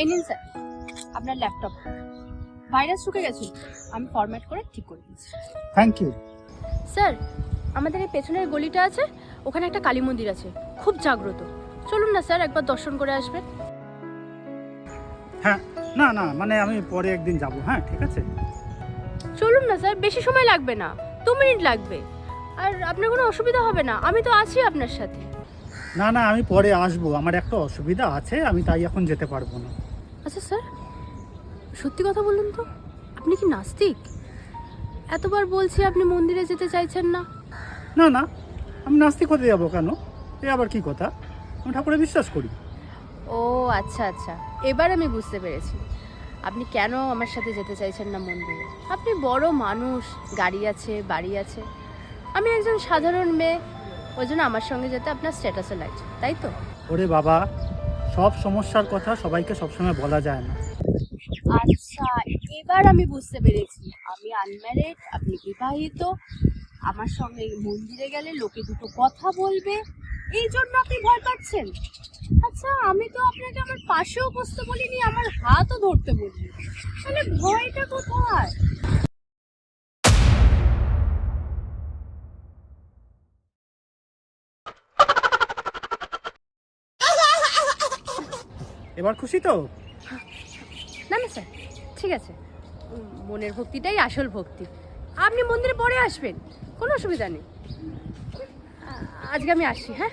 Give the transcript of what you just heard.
এই নিন স্যার আপনার ল্যাপটপ, ভাইরাস ঢুকে গেছে, আমি ফরম্যাট করে ঠিক করে দিচ্ছি। Thank you. স্যার আমাদের এই পেছনের গলিটা আছে, ওখানে একটা কালী মন্দির আছে, খুব জাগ্রত। চলুন না স্যার একবার দর্শন করে আসবেন। হ্যাঁ, না না মানে আমি পরে একদিন যাব। হ্যাঁ ঠিক আছে। চলুন না স্যার, বেশি সময় লাগবে না, 2 মিনিট লাগবে। আর আপনার কোনো অসুবিধা হবে না, আমি তো আছি আপনার সাথে। না না আমি পরে আসবো, আমার একটা অসুবিধা আছে, আমি তাই এখন যেতে পারবো না। আচ্ছা স্যার, সত্যি কথা বলুন তো, আপনি কি নাস্তিক? এতবার বলছি আপনি মন্দিরে যেতে চাইছেন না। না না আমি নাস্তিক হতে যাবো কেন? এ আবার কি কথা? আমি ঠাকুরে বিশ্বাস করি। ও আচ্ছা আচ্ছা, এবার আমি বুঝতে পেরেছি আপনি কেন আমার সাথে যেতে চাইছেন না মন্দিরে। আপনি বড় মানুষ, গাড়ি আছে, বাড়ি আছে, আমি একজন সাধারণ মেয়ে, ওই জন্য আমার সঙ্গে যেতে আপনার স্ট্যাটাসে লাগছে, তাই তো? ওরে বাবা, সব সমস্যার কথা সবাইকে সবসময় বলা যায় না। আচ্ছা, এবার আমি বুঝতে পেরেছি, আমি আনম্যারিড, আপনি বিবাহিত, আমার সঙ্গে মন্দিরে গেলে লোকে দুটো কথা বলবে, এই জন্য আপনি ভয় পাচ্ছেন। আচ্ছা, আমি তো আপনাকে আমার পাশেও বসতে বলিনি, আমার হাতও ধরতে বলিনি, তাহলে ভয়টা কোথায়? এবার খুশি তো? না না স্যার, ঠিক আছে, মনের ভক্তিটাই আসল ভক্তি। আপনি মন্দিরে পরে আসবেন, কোনো অসুবিধা নেই। আজকে আমি আসছি, হ্যাঁ।